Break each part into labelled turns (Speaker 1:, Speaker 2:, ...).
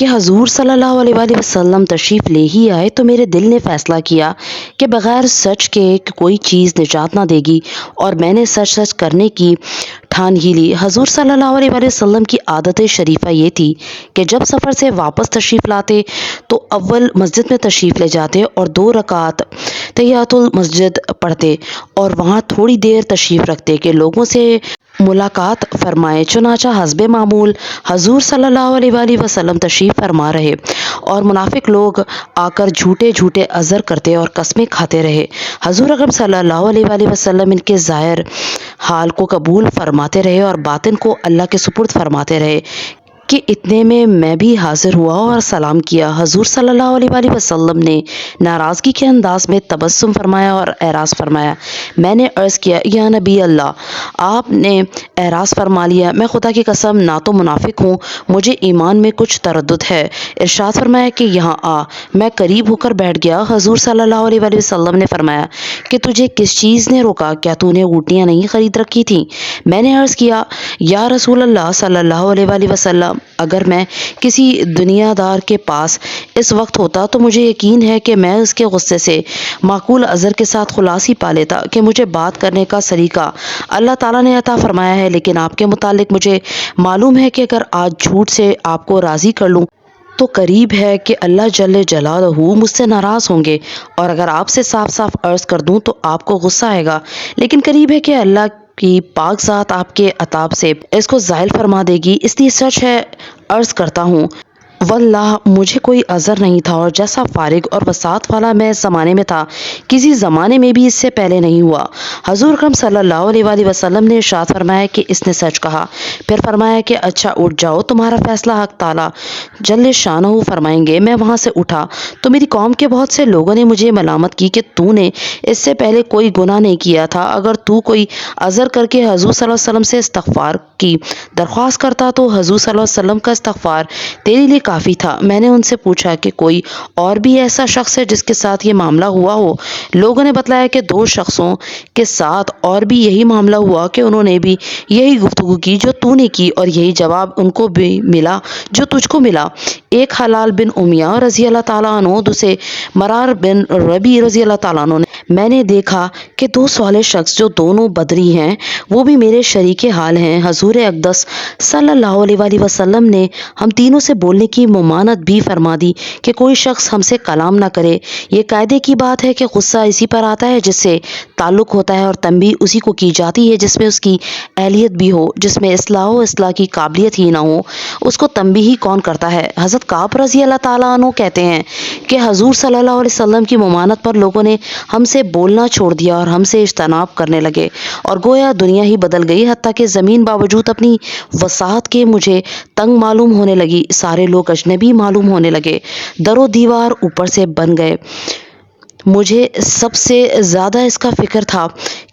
Speaker 1: کہ حضور صلی اللہ علیہ وآلہ وسلم تشریف لے ہی آئے تو میرے دل نے فیصلہ کیا کہ بغیر سچ کے کوئی چیز نجات نہ دے گی، اور میں نے سچ سچ کرنے کی ٹھان ہی لی۔ حضور صلی اللہ علیہ وآلہ وسلم کی عادت شریفہ یہ تھی کہ جب سفر سے واپس تشریف لاتے تو اول مسجد میں تشریف لے جاتے اور 2 رکعت تحیۃ المسجد پڑھتے اور وہاں تھوڑی دیر تشریف رکھتے کہ لوگوں سے ملاقات فرمائے۔ چنانچہ حسب معمول حضور صلی اللہ علیہ وآلہ وسلم تشریف فرما رہے اور منافق لوگ آ کر جھوٹے جھوٹے عذر کرتے اور قسمیں کھاتے رہے۔ حضور اکرم صلی اللہ علیہ وآلہ وسلم ان کے ظاہر حال کو قبول فرماتے رہے اور باطن کو اللہ کے سپرد فرماتے رہے کہ اتنے میں بھی حاضر ہوا اور سلام کیا۔ حضور صلی اللہ علیہ وآلہ وسلم نے ناراضگی کے انداز میں تبسم فرمایا اور اعراض فرمایا۔ میں نے عرض کیا، یا نبی اللہ، آپ نے اعراض فرما لیا، میں خدا کی قسم نہ تو منافق ہوں، مجھے ایمان میں کچھ تردد ہے۔ ارشاد فرمایا کہ یہاں آ۔ میں قریب ہو کر بیٹھ گیا۔ حضور صلی اللہ علیہ وآلہ وسلم نے فرمایا کہ تجھے کس چیز نے روکا؟ کیا تو نے اونٹیاں نہیں خرید رکھی تھیں؟ میں نے عرض کیا، یا رسول اللہ صلی اللہ علیہ وآلہ وسلم، اگر میں کسی دنیا دار کے پاس اس وقت ہوتا تو مجھے یقین ہے کہ میں اس کے غصے سے معقول عذر کے ساتھ خلاصی پا لیتا کہ مجھے بات کرنے کا سلیقہ اللہ تعالیٰ نے عطا فرمایا ہے، لیکن آپ کے متعلق مجھے معلوم ہے کہ اگر آج جھوٹ سے آپ کو راضی کر لوں تو قریب ہے کہ اللہ جل جلالہ مجھ سے ناراض ہوں گے، اور اگر آپ سے صاف صاف عرض کر دوں تو آپ کو غصہ آئے گا، لیکن قریب ہے کہ اللہ کی پاک ذات آپ کے عتاب سے اس کو زائل فرما دے گی، اس لیے سچ ہے عرض کرتا ہوں واللہ مجھے کوئی عذر نہیں تھا، اور جیسا فارغ اور وسعت والا میں اس زمانے میں تھا کسی زمانے میں بھی اس سے پہلے نہیں ہوا۔ حضور اکرم صلی اللہ علیہ وآلہ وسلم نے ارشاد فرمایا کہ اس نے سچ کہا۔ پھر فرمایا کہ اچھا اٹھ جاؤ، تمہارا فیصلہ حق تعالیٰ جل شانہ فرمائیں گے۔ میں وہاں سے اٹھا تو میری قوم کے بہت سے لوگوں نے مجھے ملامت کی کہ تو نے اس سے پہلے کوئی گناہ نہیں کیا تھا، اگر تو کوئی عذر کر کے حضور صلی اللہ علیہ وسلم سے استغفار کی درخواست کرتا تو حضور صلی اللہ علیہ وسلم کا استغفار تیرے لیے کافی تھا۔ میں نے ان سے پوچھا کہ کوئی اور بھی ایسا شخص ہے جس کے ساتھ یہ معاملہ ہوا ہو؟ لوگوں نے بتلایا کہ 2 شخصوں کے ساتھ اور بھی یہی معاملہ ہوا کہ انہوں نے بھی یہی گفتگو کی جو تو نے کی، اور یہی جواب ان کو بھی ملا جو تجھ کو ملا۔ ایک حلال بن امیہ رضی اللہ تعالیٰ عنہ، دوسرے مرار بن ربی رضی اللہ تعالیٰ عنہ نے میں نے دیکھا کہ 2 صالح شخص جو دونوں بدری ہیں وہ بھی میرے شریک حال ہیں۔ حضور اقدس صلی اللہ علیہ وآلہ وسلم نے ہم تینوں سے بولنے کی ممانعت بھی فرما دی کہ کوئی شخص ہم سے کلام نہ کرے۔ یہ قاعدے کی بات ہے کہ غصہ اسی پر آتا ہے جس سے تعلق ہوتا ہے، اور تنبیہ اسی کو کی جاتی ہے جس میں اس کی اہلیت بھی ہو۔ جس میں اصلاح و اصلاح کی قابلیت ہی نہ ہو اس کو تنبیہ ہی کون کرتا ہے؟ حضرت کعب رضی اللہ تعالیٰ عنہ کہتے ہیں کہ حضور صلی اللہ علیہ وسلم کی ممانعت پر لوگوں نے ہم سے بولنا چھوڑ دیا اور ہم سے اجتناب کرنے لگے، اور گویا دنیا ہی بدل گئی، حتیٰ کہ زمین باوجود اپنی وسعت کے مجھے تنگ معلوم ہونے لگی، سارے لوگ اجنبی معلوم ہونے لگے، در و دیوار اوپر سے بن گئے۔ مجھے سب سے زیادہ اس کا فکر تھا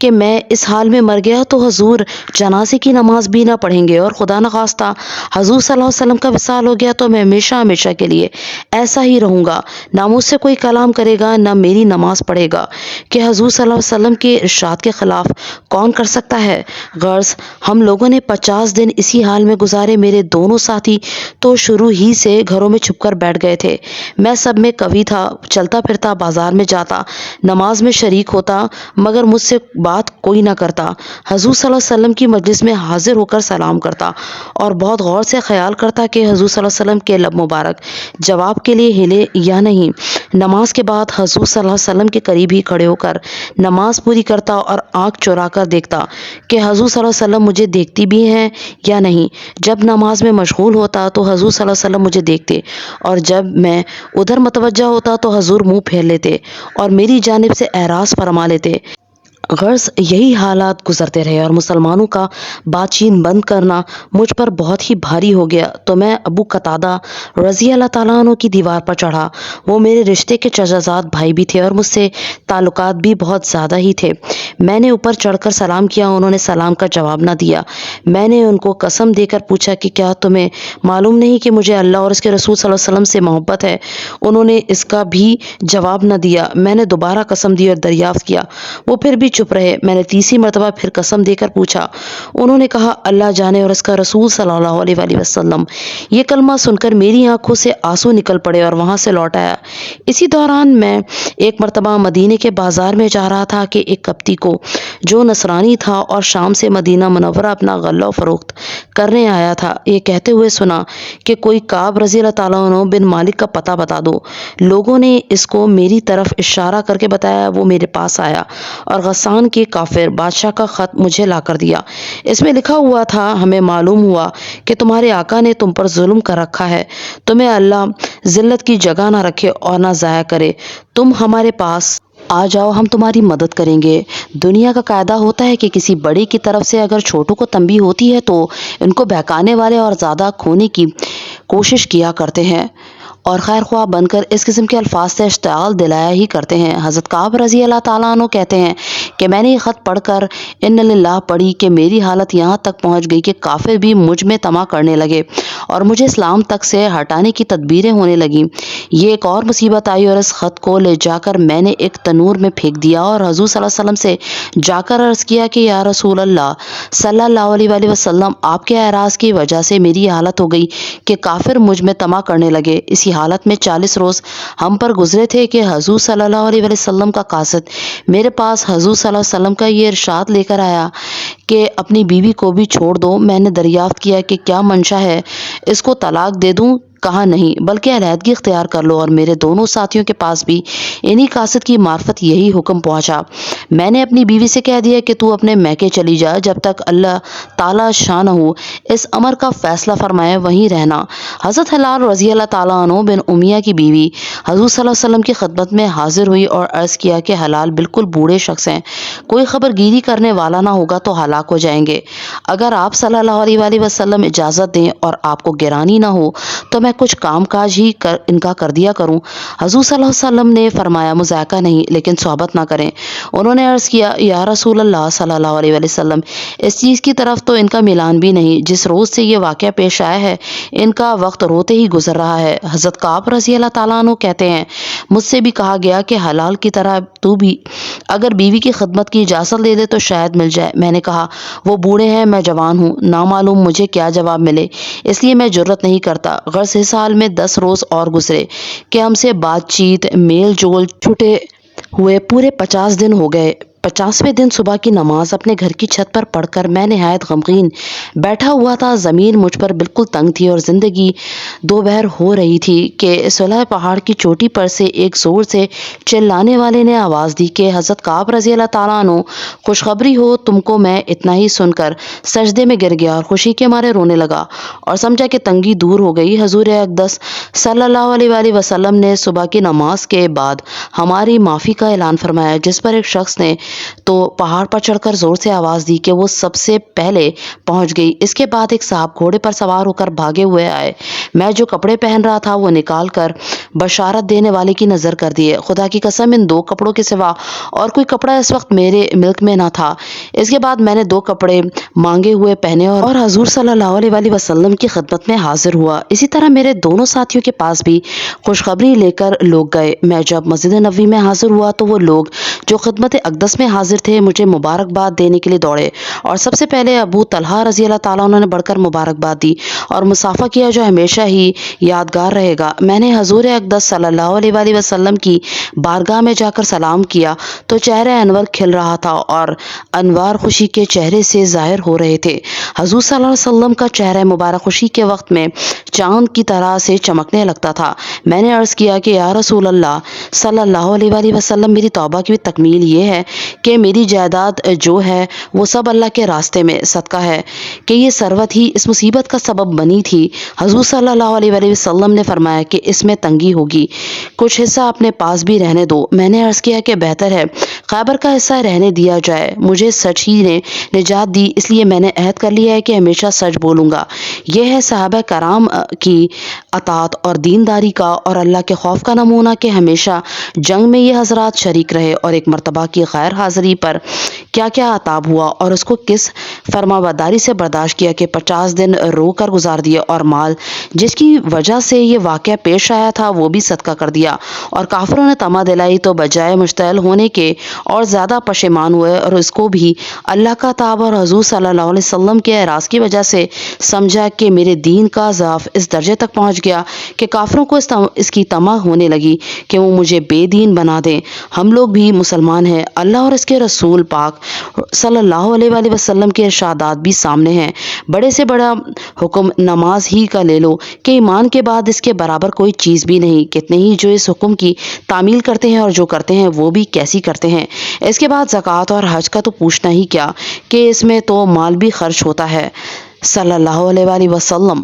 Speaker 1: کہ میں اس حال میں مر گیا تو حضور جنازے کی نماز بھی نہ پڑھیں گے، اور خدا نخواستہ حضور صلی اللہ علیہ وسلم کا وصال ہو گیا تو میں ہمیشہ ہمیشہ کے لیے ایسا ہی رہوں گا، نہ مجھ سے کوئی کلام کرے گا نہ میری نماز پڑھے گا، کہ حضور صلی اللہ علیہ وسلم کے ارشاد کے خلاف کون کر سکتا ہے؟ غرض ہم لوگوں نے 50 دن اسی حال میں گزارے۔ میرے دونوں ساتھی تو شروع ہی سے گھروں میں چھپ کر بیٹھ گئے تھے، میں سب میں قوی تھا، چلتا پھرتا، بازار میں جاتا، نماز میں شریک ہوتا، مگر مجھ سے بات کوئی نہ کرتا۔ حضور صلی اللہ علیہ وسلم کی مجلس میں حاضر ہو کر سلام کرتا اور بہت غور سے خیال کرتا کہ حضور صلی اللہ علیہ وسلم کے لب مبارک جواب کے لیے ہلے یا نہیں۔ نماز کے بعد حضور صلی اللہ علیہ وسلم کے قریب ہی کھڑے ہو کر نماز پوری کرتا اور آنکھ چرا کر دیکھتا کہ حضور صلی اللہ علیہ وسلم مجھے دیکھتی بھی ہیں یا نہیں۔ جب نماز میں مشغول ہوتا تو حضور صلی اللہ علیہ وسلم مجھے دیکھتے، اور جب میں ادھر متوجہ ہوتا تو حضور منہ پھیر لیتے اور میری جانب سے اعراض فرما لیتے۔ غرض یہی حالات گزرتے رہے اور مسلمانوں کا بات چیت بند کرنا مجھ پر بہت ہی بھاری ہو گیا، تو میں ابو قتادہ رضی اللہ تعالیٰ عنہ کی دیوار پر چڑھا۔ وہ میرے رشتے کے چچا زاد بھائی بھی تھے اور مجھ سے تعلقات بھی بہت زیادہ ہی تھے۔ میں نے اوپر چڑھ کر سلام کیا، انہوں نے سلام کا جواب نہ دیا۔ میں نے ان کو قسم دے کر پوچھا کہ کیا تمہیں معلوم نہیں کہ مجھے اللہ اور اس کے رسول صلی اللہ علیہ وسلم سے محبت ہے؟ انہوں نے اس کا بھی جواب نہ دیا۔ میں نے دوبارہ قسم دی اور دریافت کیا، وہ پھر بھی چپ رہے۔ میں نے تیسری مرتبہ پھر قسم دے کر پوچھا، انہوں نے کہا اللہ جانے اور اس کا رسول صلی اللہ علیہ وآلہ وسلم۔ یہ کلمہ سن کر میری آنکھوں سے آنسو نکل پڑے اور وہاں سے لوٹ آیا۔ اسی دوران میں ایک مرتبہ مدینے کے بازار میں جا رہا تھا کہ ایک کپتی کو جو نصرانی تھا اور شام سے مدینہ منورہ اپنا غلہ و فروخت کرنے آیا تھا، یہ کہتے ہوئے سنا کہ کوئی کعب رضی اللہ تعالیٰ عنہ بن مالک کا پتہ بتا دو۔ لوگوں نے اس کو میری طرف اشارہ کر کے بتایا۔ وہ میرے پاس آیا اور غسان کے کافر بادشاہ کا خط مجھے لا کر دیا۔ اس میں لکھا ہوا تھا، ہمیں معلوم ہوا کہ تمہارے آقا نے تم پر ظلم کر رکھا ہے، تمہیں اللہ ذلت کی جگہ نہ رکھے اور نہ ضائع کرے، تم ہمارے پاس آ جاؤ، ہم تمہاری مدد کریں گے۔ دنیا کا قاعدہ ہوتا ہے کہ کسی بڑے کی طرف سے اگر چھوٹوں کو تنبیہ ہوتی ہے تو ان کو بہکانے والے اور زیادہ کھونے کی کوشش کیا کرتے ہیں اور خیر خواہ بن کر اس قسم کے الفاظ سے اشتعال دلایا ہی کرتے ہیں۔ حضرت کعب رضی اللہ تعالیٰ عنہ کہتے ہیں کہ میں نے یہ خط پڑھ کر ان للہ پڑھی کہ میری حالت یہاں تک پہنچ گئی کہ کافر بھی مجھ میں طمع کرنے لگے اور مجھے اسلام تک سے ہٹانے کی تدبیریں ہونے لگیں۔ یہ ایک اور مصیبت آئی اور اس خط کو لے جا کر میں نے ایک تنور میں پھینک دیا اور حضور صلی اللہ علیہ وسلم سے جا کر عرض کیا کہ یا رسول اللہ صلی اللہ علیہ وآلہ وسلم، آپ کے اعراض کی وجہ سے میری حالت ہو گئی کہ کافر مجھ میں طمع کرنے لگے۔ اسی حالت میں 40 روز ہم پر گزرے تھے کہ حضور صلی اللہ علیہ وآلہ وسلم کا قاصد میرے پاس حضور صلی اللہ علیہ وسلم کا یہ ارشاد لے کر آیا کہ اپنی بیوی کو بھی چھوڑ دو۔ میں نے دریافت کیا کہ کیا منشا ہے، اس کو طلاق دے دوں؟ کہا نہیں، بلکہ علیحدگی اختیار کر لو۔ اور میرے دونوں ساتھیوں کے پاس بھی انہی قاصد کی معرفت یہی حکم پہنچا۔ میں نے اپنی بیوی سے کہہ دیا کہ تو اپنے میکے چلی جا، جب تک اللہ تعالیٰ شانہ اس امر کا فیصلہ فرمائے وہیں رہنا۔ حضرت ہلال رضی اللہ تعالیٰ عنہ بن امیہ کی بیوی حضور صلی اللہ علیہ وسلم کی خدمت میں حاضر ہوئی اور عرض کیا کہ ہلال بالکل بوڑھے شخص ہیں، کوئی خبر گیری کرنے والا نہ ہوگا تو ہلاک ہو جائیں گے۔ اگر آپ صلی اللہ علیہ وآلہ وسلم اجازت دیں اور آپ کو گرانی نہ ہو تو میں کچھ کام کاج ہی ان کا کر دیا کروں۔ حضور صلی اللہ علیہ وسلم نے فرمایا مذائقہ نہیں، لیکن صحبت نہ کریں۔ انہوں نے عرض کیا یا رسول اللہ صلی اللہ علیہ وآلہ وسلم، اس چیز کی طرف تو ان کا میلان بھی نہیں، جس روز سے یہ واقعہ پیش آیا ہے ان کا وقت روتے ہی گزر رہا ہے۔ حضرت کعب رضی اللہ تعالیٰ عنہ کہتے ہیں مجھ سے بھی کہا گیا کہ حلال کی طرح تو بھی اگر بیوی کی خدمت کی اجازت دے دے تو شاید مل جائے۔ میں نے کہا وہ بوڑھے ہیں، میں جوان ہوں، نامعلوم مجھے کیا جواب ملے، اس لیے میں جرت نہیں کرتا۔ غرض اس حال میں 10 روز اور گزرے کہ ہم سے بات چیت میل جول چھٹے ہوئے پورے 50 دن ہو گئے۔ 50ویں دن صبح کی نماز اپنے گھر کی چھت پر پڑھ کر میں نہایت غمگین بیٹھا ہوا تھا۔ زمین مجھ پر بالکل تنگ تھی اور زندگی دوبہر ہو رہی تھی کہ صلہ پہاڑ کی چوٹی پر سے ایک زور سے چلانے والے نے آواز دی کہ حضرت کعب رضی اللہ تعالیٰ عنہ خوشخبری ہو تم کو۔ میں اتنا ہی سن کر سجدے میں گر گیا اور خوشی کے مارے رونے لگا اور سمجھا کہ تنگی دور ہو گئی۔ حضور اقدس صلی اللہ علیہ وآلہ وسلم نے صبح کی نماز کے بعد ہماری معافی کا اعلان فرمایا، جس پر ایک شخص نے تو پہاڑ پر چڑھ کر زور سے آواز دی کہ وہ سب سے پہلے پہنچ گئی۔ اس کے بعد ایک صاحب گھوڑے پر سوار ہو کر بھاگے ہوئے آئے۔ میں جو کپڑے پہن رہا تھا وہ نکال کر بشارت دینے والے کی نظر کر دیے۔ خدا کی قسم ان 2 کپڑوں کے سوا اور کوئی کپڑا اس وقت میرے ملک میں نہ تھا۔ اس کے بعد میں نے 2 کپڑے مانگے ہوئے پہنے اور حضور صلی اللہ علیہ وآلہ وسلم کی خدمت میں حاضر ہوا۔ اسی طرح میرے دونوں ساتھیوں کے پاس بھی خوشخبری لے کر لوگ گئے۔ میں جب مسجد نبوی میں حاضر ہوا تو وہ لوگ جو خدمت اقدس میں حاضر تھے مجھے مبارکباد دینے کے لیے دوڑے اور سب سے پہلے ابو طلحہ رضی اللہ تعالیٰ عنہ نے بڑھ کر مبارکباد دی اور مصافحہ کیا جو ہمیشہ ہی یادگار رہے گا۔ میں نے حضور اقدس صلی اللہ علیہ وآلہ وسلم کی بارگاہ میں جا کر سلام کیا تو چہرہ انور کھل رہا تھا اور انوار خوشی کے چہرے سے ظاہر ہو رہے تھے۔ حضور صلی اللہ علیہ وسلم کا چہرہ مبارک خوشی کے وقت میں چاند کی طرح سے چمکنے لگتا تھا۔ میں نے عرض کیا کہ یا رسول اللہ صلی اللہ علیہ وآلہ وسلم، میری توبہ کی تکمیل یہ ہے کہ میری جائیداد جو ہے وہ سب اللہ کے راستے میں صدقہ ہے کہ یہ ثروت ہی اس مصیبت کا سبب بنی تھی۔ حضور صلی اللہ علیہ وآلہ وسلم نے فرمایا کہ اس میں تنگی ہوگی، کچھ حصہ اپنے پاس بھی رہنے دو۔ میں نے عرض کیا کہ بہتر ہے خیبر کا حصہ رہنے دیا جائے، مجھے سچ ہی نے نجات دی، اس لیے میں نے عہد کر لیا ہے کہ ہمیشہ سچ بولوں گا۔ یہ ہے صحابہ کرام کی اطاعت اور دینداری کا اور اللہ کے خوف کا نمونہ کہ ہمیشہ جنگ میں یہ حضرات شریک رہے اور ایک مرتبہ کی غیر حاضری پر کیا کیا عطاب ہوا اور اس کو کس فرمانبرداری سے برداشت کیا کہ 50 دن رو کر گزار دیے، اور مال جس کی وجہ سے یہ واقعہ پیش آیا تھا وہ بھی صدقہ کر دیا، اور کافروں نے طمع دلائی تو بجائے مشتعل ہونے کے اور زیادہ پشیمان ہوئے، اور اس کو بھی اللہ کا عطاب اور حضور صلی اللہ علیہ وسلم کے اعراض کی وجہ سے سمجھا کہ میرے دین کا ضعف اس درجے تک پہنچ گیا کہ کافروں کو اس کی طمع ہونے لگی کہ وہ مجھے بے دین بنا دیں۔ ہم لوگ بھی مسلمان ہیں، اللہ اور اس کے رسول پاک صلی اللہ علیہ وآلہ وسلم کے ارشادات بھی سامنے ہیں۔ بڑے سے بڑا حکم نماز ہی کا لے لو کہ ایمان کے بعد اس کے برابر کوئی چیز بھی نہیں، کتنے ہی جو اس حکم کی تعمیل کرتے ہیں، اور جو کرتے ہیں وہ بھی کیسی کرتے ہیں۔ اس کے بعد زکوٰۃ اور حج کا تو پوچھنا ہی کیا کہ اس میں تو مال بھی خرچ ہوتا ہے۔ صلی اللہ علیہ وآلہ وسلم